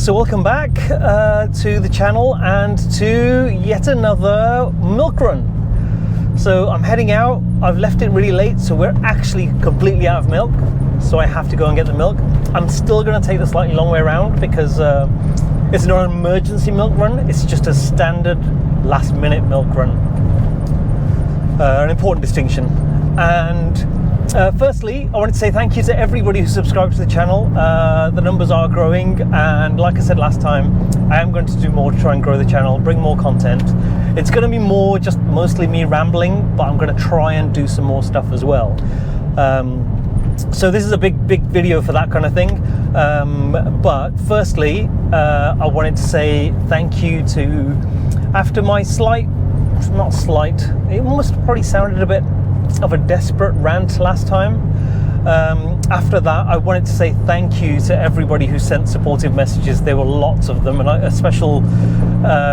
So welcome back to the channel and to yet another milk run. So I'm heading out. I've left it really late, so we're actually completely out of milk. So I have to go and get the milk. I'm still going to take the slightly long way around because it's not an emergency milk run. It's just a standard last minute milk run. An important distinction. And firstly, I wanted to say thank you to everybody who subscribed to the channel. The numbers are growing, and like I said last time, I am going to do more to try and grow the channel, bring more content. It's going to be more just mostly me rambling, but I'm going to try and do some more stuff as well. So this is a big video for that kind of thing. But firstly, I wanted to say thank you to, after my it almost probably sounded a bit of a desperate rant last time. After that, I wanted to say thank you to everybody who sent supportive messages. There were lots of them, and a special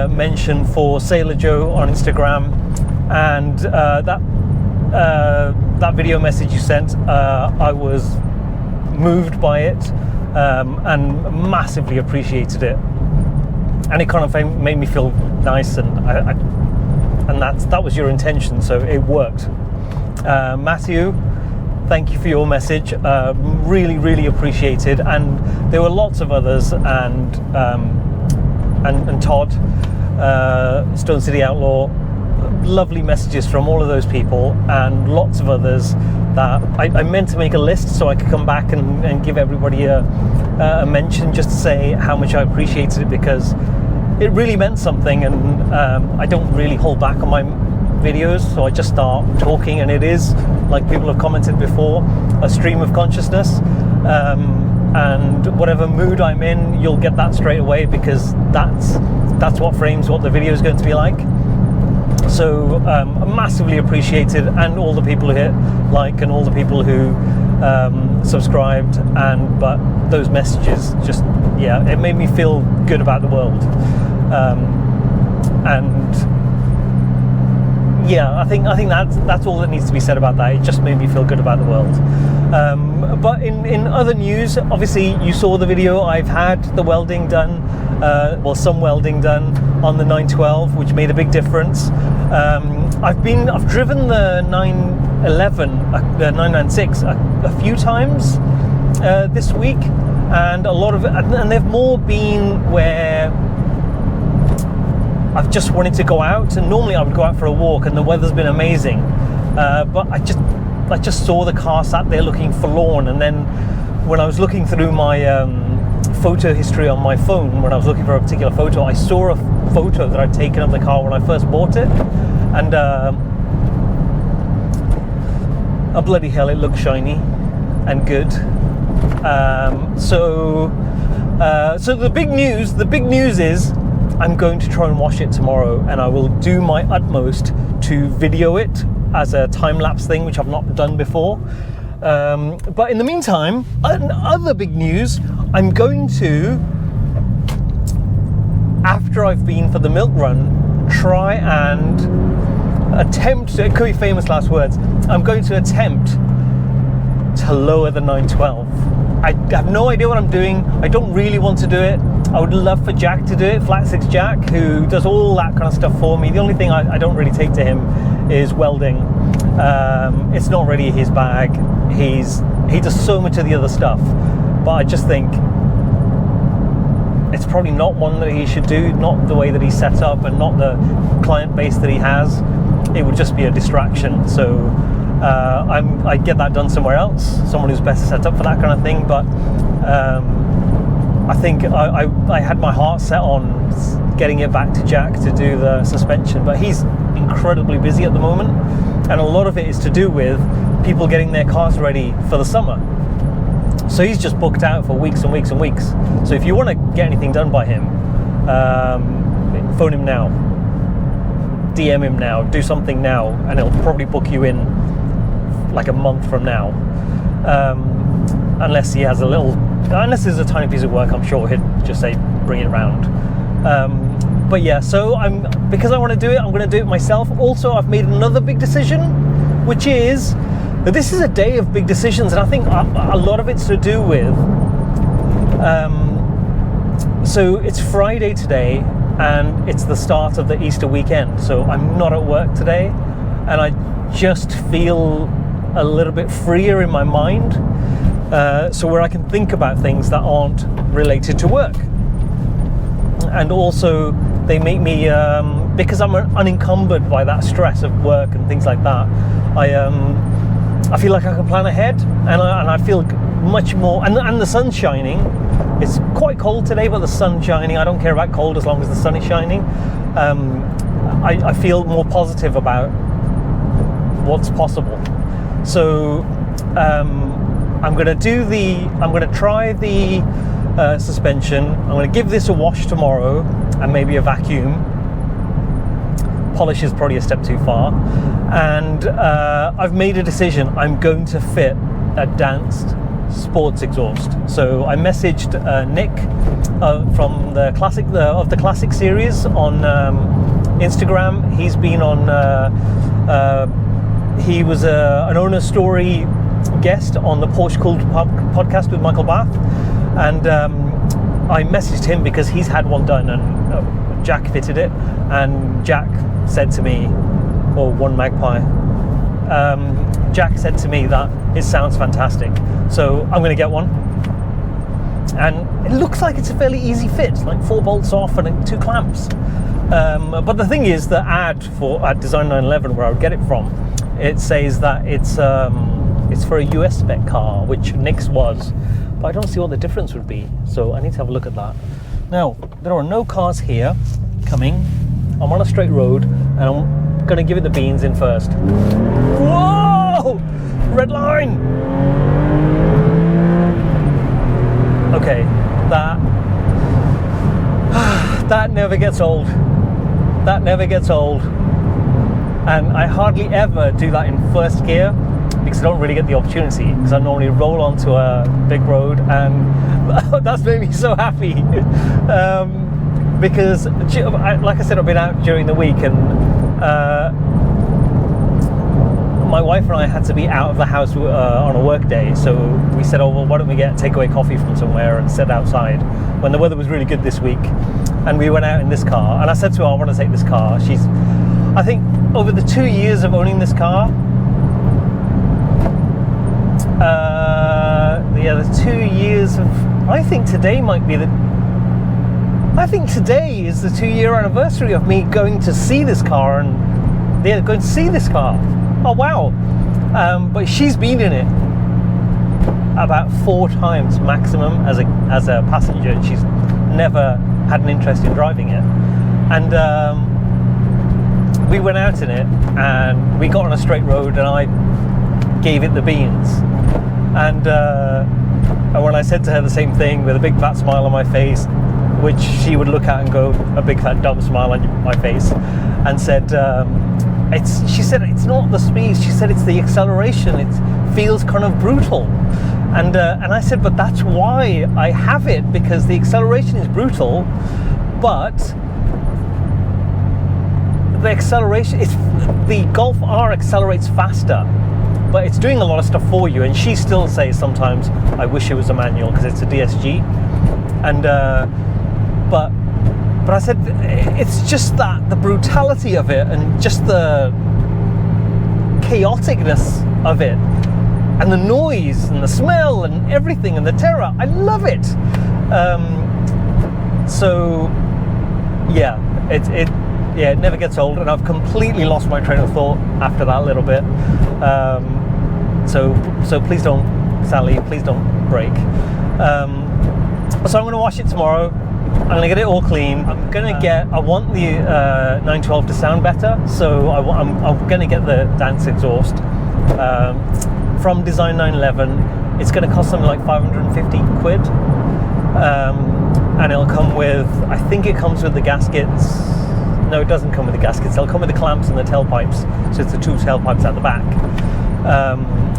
mention for Sailor Joe on Instagram, and that video message you sent, I was moved by it and massively appreciated it, and it kind of made me feel nice, and that was your intention, so it worked. Matthew, thank you for your message. Really appreciated, and there were lots of others, and Todd, Stone City Outlaw. Lovely messages from all of those people, and lots of others that I meant to make a list so I could come back and give everybody a mention, just to say how much I appreciated it, because it really meant something. And I don't really hold back on my videos, so I just start talking, and it is, like people have commented before, a stream of consciousness, and whatever mood I'm in, you'll get that straight away, because that's what frames what the video is going to be like. So massively appreciated, and all the people who hit like, and all the people who subscribed, but those messages just, yeah, it made me feel good about the world. And yeah, I think that's all that needs to be said about that. It just made me feel good about the world. But in other news, obviously you saw the video. I've had the welding done, some welding done on the 912, which made a big difference. I've driven the 911, the 996 a few times this week, and a lot of it, and they've more been where I've just wanted to go out, and normally I would go out for a walk, and the weather's been amazing, but I just saw the car sat there looking forlorn. And then when I was looking through my photo history on my phone, when I was looking for a particular photo, I saw a photo that I'd taken of the car when I first bought it, and bloody hell, it looked shiny and good. So the big news is I'm going to try and wash it tomorrow, and I will do my utmost to video it as a time-lapse thing, which I've not done before. But in the meantime, other big news, I'm going to, after I've been for the milk run, try and attempt, it could be famous last words, I'm going to attempt to lower the 912. I have no idea what I'm doing. I don't really want to do it. I would love for Jack to do it, Flat 6 Jack, who does all that kind of stuff for me. The only thing I don't really take to him is welding. It's not really his bag. He does so much of the other stuff, but I just think it's probably not one that he should do, not the way that he's set up, and not the client base that he has. It would just be a distraction. So I get that done somewhere else, someone who's better set up for that kind of thing. But I think I had my heart set on getting it back to Jack to do the suspension, but he's incredibly busy at the moment, and a lot of it is to do with people getting their cars ready for the summer. So he's just booked out for weeks and weeks and weeks. So if you want to get anything done by him, phone him now, DM him now, do something now, and he'll probably book you in like a month from now, unless there's a tiny piece of work. I'm sure he'd just say bring it around. But yeah, so because I want to do it, I'm going to do it myself. Also, I've made another big decision, which is that this is a day of big decisions, and I think a lot of it's to do with So it's Friday today, and it's the start of the Easter weekend. So I'm not at work today, and I just feel a little bit freer in my mind, so where I can think about things that aren't related to work. And also they make me, because I'm unencumbered by that stress of work and things like that, I feel like I can plan ahead, and I feel much more, and the sun's shining. It's quite cold today, but the sun's shining. I don't care about cold as long as the sun is shining. I feel more positive about what's possible. So I'm going to try the suspension. I'm going to give this a wash tomorrow and maybe a vacuum. Polish is probably a step too far. And I've made a decision. I'm going to fit a danced sports exhaust. So I messaged Nick from the classic series on Instagram. He's been on. He was an owner story guest on the Porsche Cool podcast with Michael Bath, and I messaged him because he's had one done, and Jack fitted it, and Jack said to me, or one magpie. Jack said to me that it sounds fantastic, so I'm going to get one. And it looks like it's a fairly easy fit, like 4 bolts off and 2 clamps. But the thing is, the ad at Design 911, where I would get it from, it says that it's for a US spec car, which Nick's was, but I don't see what the difference would be. So I need to have a look at that. Now, there are no cars here coming. I'm on a straight road, and I'm going to give it the beans in first. Whoa! Red line! Okay, that never gets old. That never gets old. And I hardly ever do that in first gear because I don't really get the opportunity, because I normally roll onto a big road, and that's made me so happy. Because, like I said, I've been out during the week, and my wife and I had to be out of the house on a work day, so we said, oh well, why don't we get takeaway coffee from somewhere and sit outside when the weather was really good this week. And we went out in this car, and I said to her, I want to take this car. I think over the 2 years of owning this car, the 2 years of, I think today is the 2-year anniversary of me going to see this car, and going to see this car. Oh wow. But she's been in it about 4 times maximum as a passenger, and she's never had an interest in driving it. And we went out in it, and we got on a straight road, and I gave it the beans. And when I said to her the same thing with a big fat smile on my face, which she would look at and go, a big fat dumb smile on my face, and said, she said it's not the speed, she said it's the acceleration, it feels kind of brutal. And I said, but that's why I have it, because the acceleration is brutal, but the acceleration, the Golf R accelerates faster, but it's doing a lot of stuff for you. And she still says sometimes, I wish it was a manual because it's a DSG. And but I said, it's just that the brutality of it, and just the chaoticness of it, and the noise and the smell and everything and the terror. I love it. So yeah, it never gets old, and I've completely lost my train of thought after that little bit. So please don't, Sally, please don't break. So I'm going to wash it tomorrow. I'm going to get it all clean. I want the 912 to sound better, so I'm going to get the dance exhaust from Design 911. It's going to cost something like 550 quid. And it'll come with, I think it comes with the gaskets. No, it doesn't come with the gaskets. They'll come with the clamps and the tailpipes. So it's the 2 tailpipes at the back.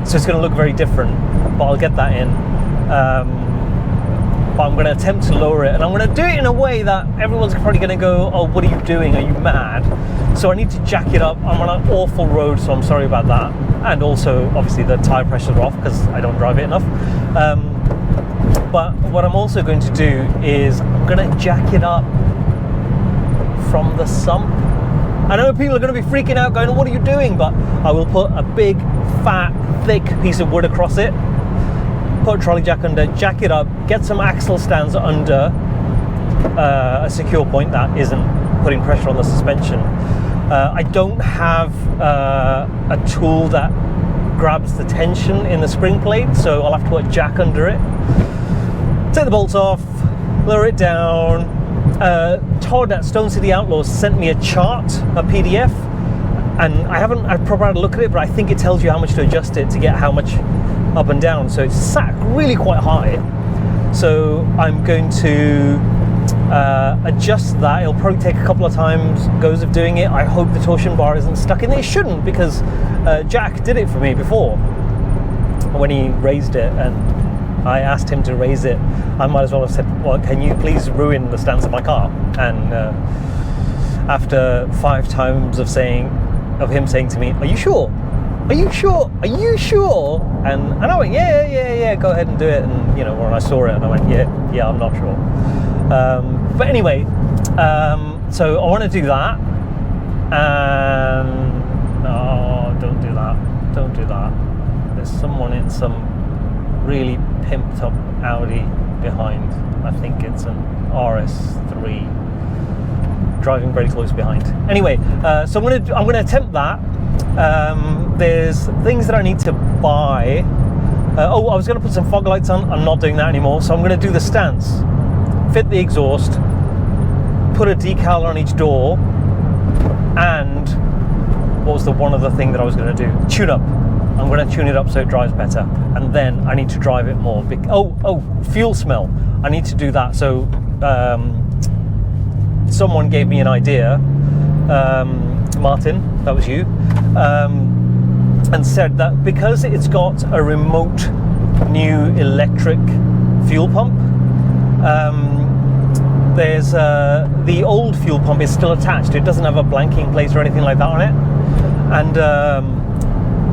So it's going to look very different, but I'll get that in. But I'm going to attempt to lower it, and I'm going to do it in a way that everyone's probably going to go, oh, what are you doing? Are you mad? So I need to jack it up. I'm on an awful road, so I'm sorry about that. And also, obviously, the tyre pressures are off because I don't drive it enough. But what I'm also going to do is I'm going to jack it up from the sump. I know people are going to be freaking out going, what are you doing? But I will put a big, fat, thick piece of wood across it, put a trolley jack under, jack it up, get some axle stands under a secure point that isn't putting pressure on the suspension. I don't have a tool that grabs the tension in the spring plate, so I'll have to put a jack under it. Take the bolts off, lower it down. Todd at Stone City Outlaws sent me a chart, a PDF, and I've probably had a look at it, but I think it tells you how much to adjust it to get how much up and down. So it's sat really quite high. So I'm going to adjust that. It'll probably take a couple of goes of doing it. I hope the torsion bar isn't stuck in there. It shouldn't, because Jack did it for me before when he raised it, and I asked him to raise it. I might as well have said, well, can you please ruin the stance of my car? And after 5 times of him saying to me, are you sure? Are you sure? Are you sure? And I went, yeah, go ahead and do it. And when I saw it, and I went, yeah, I'm not sure. But anyway, so I want to do that. And no, don't do that. There's someone in some really pimped up Audi behind. I think it's an RS3 driving very close behind. Anyway, so I'm gonna attempt that. There's things that I need to buy. I was gonna put some fog lights on. I'm not doing that anymore. So I'm gonna do the stance, fit the exhaust, put a decal on each door, and what was the one other thing that I was gonna do? Tune up. I'm going to tune it up so it drives better, and then I need to drive it more. Fuel smell. I need to do that. So someone gave me an idea, Martin, that was you, and said that because it's got a remote new electric fuel pump, there's the old fuel pump is still attached. It doesn't have a blanking plate or anything like that on it, and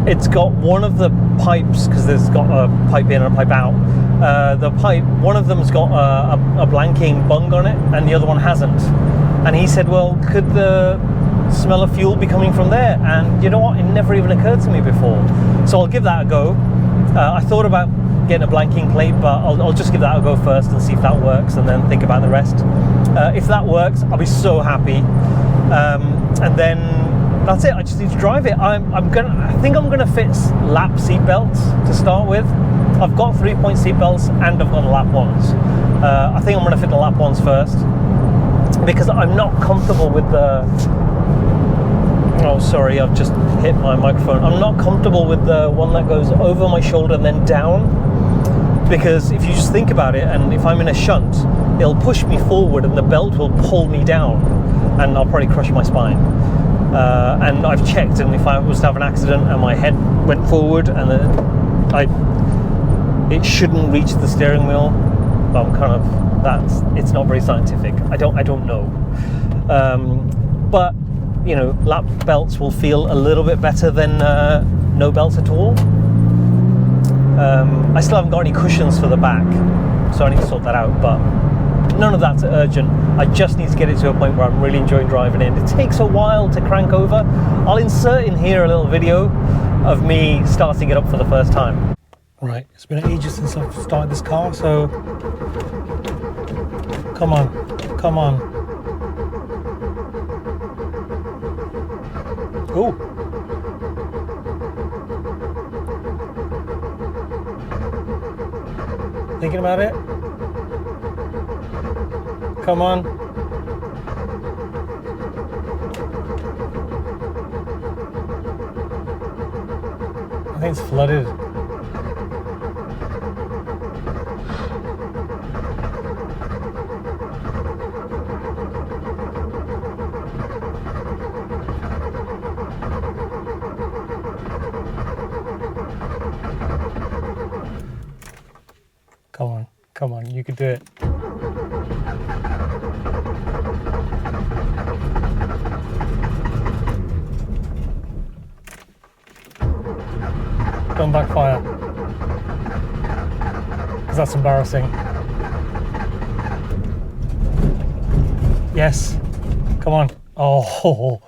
it's got one of the pipes, because there's got a pipe in and a pipe out. One of them's got a blanking bung on it, and the other one hasn't. And he said, well, could the smell of fuel be coming from there? And you know what? It never even occurred to me before. So I'll give that a go. I thought about getting a blanking plate, but I'll just give that a go first and see if that works, and then think about the rest. If that works, I'll be so happy. And then that's it. I just need to drive it. I think I'm gonna fit lap seat belts to start with. I've got 3-point seat belts and I've got lap ones. I think I'm gonna fit the lap ones first, because I'm not comfortable with the. Oh, sorry, I've just hit my microphone. I'm not comfortable with the one that goes over my shoulder and then down, because if you just think about it, and if I'm in a shunt, it'll push me forward and the belt will pull me down, and I'll probably crush my spine. And I've checked, and if I was to have an accident and my head went forward, and it shouldn't reach the steering wheel. It's not very scientific. I don't know. But lap belts will feel a little bit better than no belts at all. I still haven't got any cushions for the back, so I need to sort that out. But none of that's urgent. I just need to get it to a point where I'm really enjoying driving it. It takes a while to crank over. I'll insert in here a little video of me starting it up for the first time. Right, it's been ages since I've started this car, so come on. Oh. Thinking about it? Come on. I think it's flooded. Come on, you can do it. Don't backfire. because that's embarrassing. Yes, come on. Oh,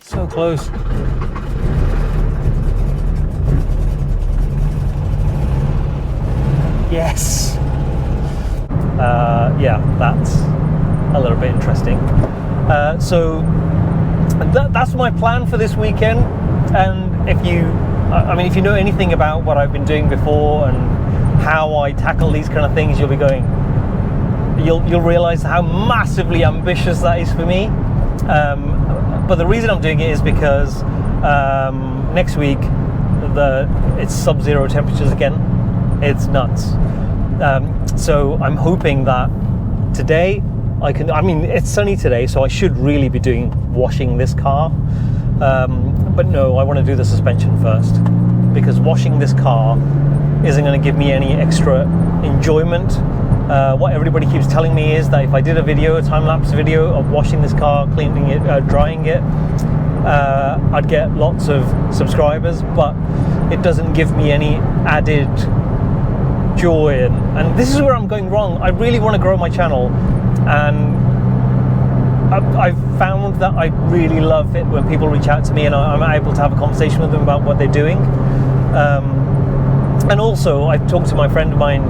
so close. Yes. Yeah, that's a little bit interesting. So that's my plan for this weekend. And if you know anything about what I've been doing before and how I tackle these kind of things, you'll realize how massively ambitious that is for me. But the reason I'm doing it is because next week it's sub-zero temperatures again. It's nuts. So I'm hoping that today it's sunny today, so I should really be washing this car. But no, I want to do the suspension first, because washing this car isn't going to give me any extra enjoyment. What everybody keeps telling me is that if I did a time-lapse video of washing this car, cleaning it, drying it, I'd get lots of subscribers, but it doesn't give me any added joy. And this is where I'm going wrong. I really want to grow my channel, and I've found that I really love it when people reach out to me and I'm able to have a conversation with them about what they're doing. And also, I talked to my friend of mine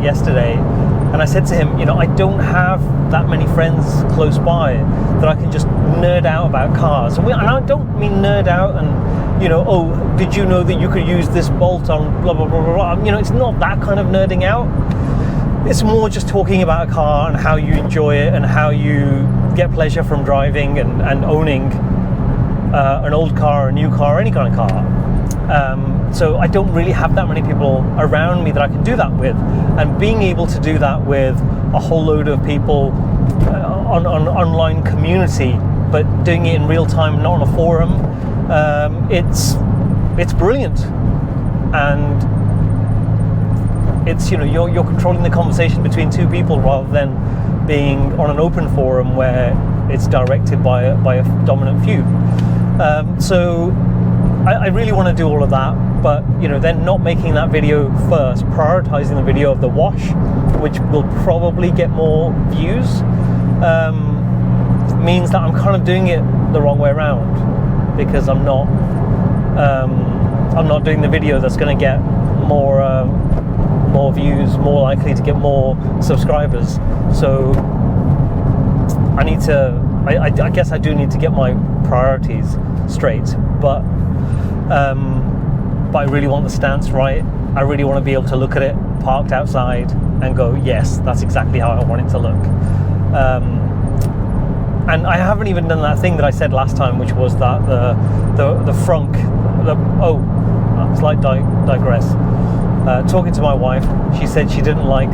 yesterday, and I said to him, I don't have that many friends close by that I can just nerd out about cars. And I don't mean nerd out and, oh, did you know that you could use this bolt on blah, blah, blah, blah, blah. It's not that kind of nerding out. It's more just talking about a car and how you enjoy it and how you get pleasure from driving and owning an old car, a new car, any kind of car. So I don't really have that many people around me that I can do that with. And being able to do that with a whole load of people on online community, but doing it in real time, not on a forum, it's brilliant. And it's, you're controlling the conversation between two people rather than being on an open forum where it's directed by a dominant few. So I really want to do all of that, but then not making that video first, prioritizing the video of the wash, which will probably get more views, means that I'm kind of doing it the wrong way around, because I'm not doing the video that's going to get more views, more likely to get more subscribers. So I need to, I guess I do need to get my priorities straight, but I really want the stance right. I really want to be able to look at it parked outside and go, yes, that's exactly how I want it to look. And I haven't even done that thing that I said last time, which was that the frunk, slight digress. Talking to my wife, she said she didn't like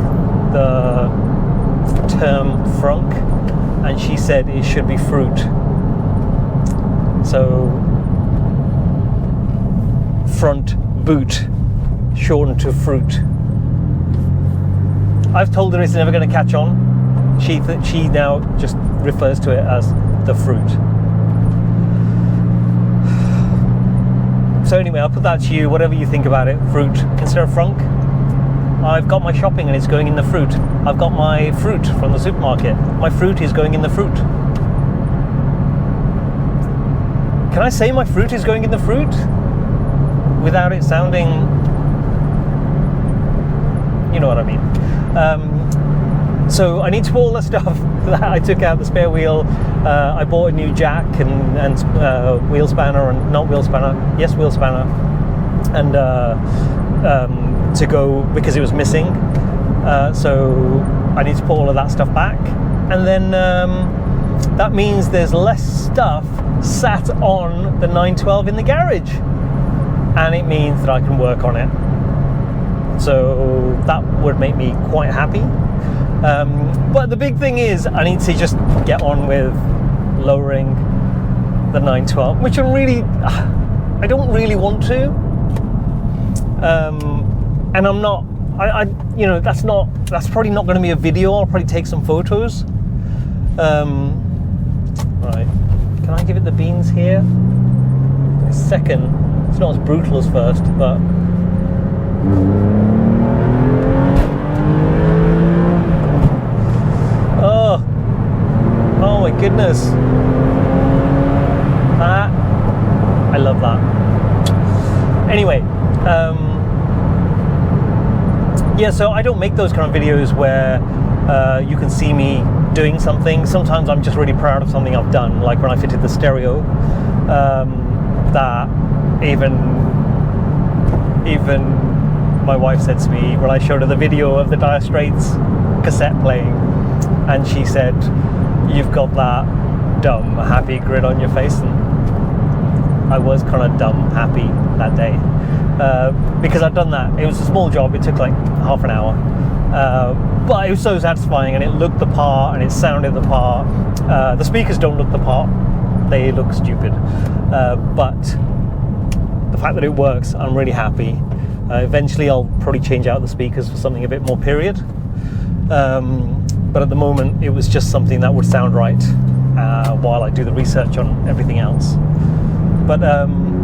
the term frunk, and she said it should be fruit. So front boot shortened to fruit. I've told her it's never going to catch on. She now just refers to it as the fruit. So anyway, I'll put that to you, whatever you think about it. Fruit instead of frunk. I've got my shopping and it's going in the fruit. I've got my fruit from the supermarket. My fruit is going in the fruit. Can I say my fruit is going in the fruit without it sounding, you know what I mean? So I need to put all the stuff that I took out, the spare wheel. I bought a new jack and wheel spanner, and not wheel spanner, yes, wheel spanner, and to go because it was missing. So I need to put all of that stuff back, and then that means there's less stuff sat on the 912 in the garage, and it means that I can work on it. So that would make me quite happy. But the big thing is I need to just get on with lowering the 912, which I don't really want to. And I'm not, that's probably not going to be a video. I'll probably take some photos. Right, can I give it the beans here? Second, it's not as brutal as first, but oh my goodness, I love that. Anyway, yeah, so I don't make those kind of videos where you can see me doing something. Sometimes I'm just really proud of something I've done, like when I fitted the stereo, that even my wife said to me when I showed her the video of the Dire Straits cassette playing, and she said, "You've got that dumb happy grin on your face." And I was kind of dumb happy that day, because I'd done that. It was a small job, it took like half an hour, but it was so satisfying, and it looked the part and it sounded the part. The speakers don't look the part, they look stupid, but the fact that it works, I'm really happy. Eventually I'll probably change out the speakers for something a bit more period, but at the moment it was just something that would sound right while I do the research on everything else. But I'm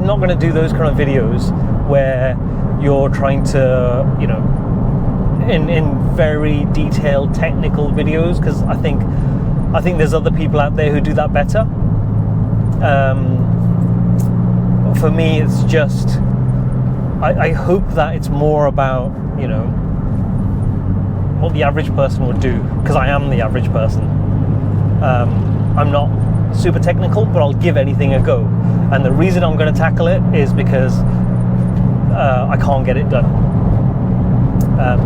not going to do those kind of videos where you're trying to, you know, in very detailed technical videos, because I think there's other people out there who do that better. For me, it's just I hope that it's more about, you know, what the average person would do, because I am the average person. I'm not super technical, but I'll give anything a go, and the reason I'm going to tackle it is because I can't get it done.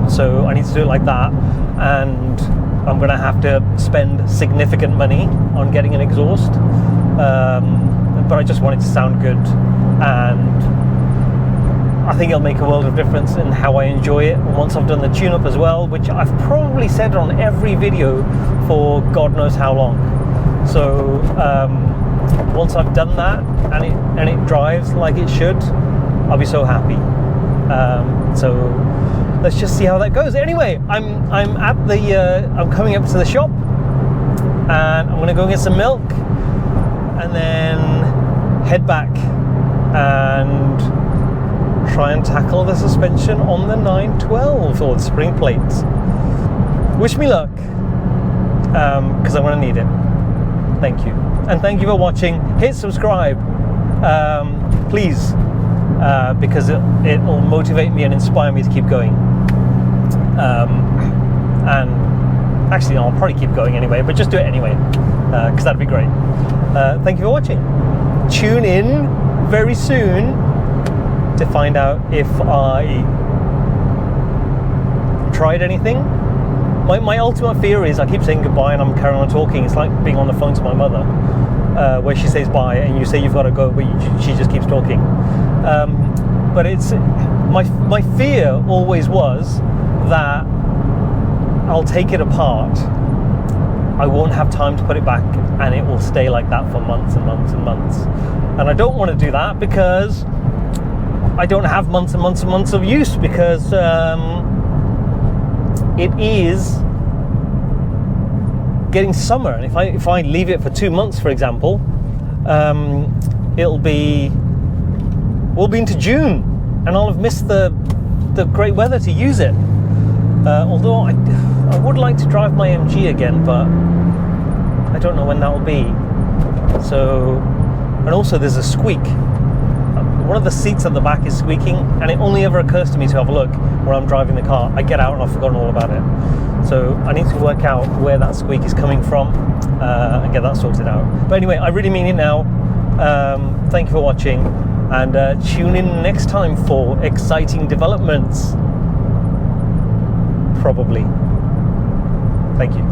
So I need to do it like that, and I'm going to have to spend significant money on getting an exhaust, but I just want it to sound good, and I think it'll make a world of difference in how I enjoy it. And once I've done the tune-up as well, which I've probably said on every video for God knows how long. So once I've done that and it drives like it should, I'll be so happy. So let's just see how that goes. Anyway, I'm coming up to the shop, and I'm gonna go get some milk, and then head back and try and tackle the suspension on the 912 or the spring plates. Wish me luck, because I'm going to need it. Thank you, and thank you for watching. Hit subscribe, please, because it'll motivate me and inspire me to keep going. And actually, I'll probably keep going anyway, but just do it anyway, because that'd be great. Thank you for watching. Tune in very soon to find out if I tried anything. My ultimate fear is I keep saying goodbye and I'm carrying on talking. It's like being on the phone to my mother, where she says bye and you say you've got to go, but she just keeps talking. But it's my fear always was that I'll take it apart, I won't have time to put it back, and it will stay like that for months and months and months. And I don't want to do that, because I don't have months and months and months of use, because it is getting summer, and if I leave it for 2 months, for example, we'll be into June, and I'll have missed the great weather to use it. Although I would like to drive my MG again, but I don't know when that will be. So, and also there's a squeak. One of the seats at the back is squeaking, and it only ever occurs to me to have a look when I'm driving the car. I get out and I've forgotten all about it. So I need to work out where that squeak is coming from and get that sorted out. But anyway, I really mean it now. Thank you for watching, and tune in next time for exciting developments. Probably. Thank you.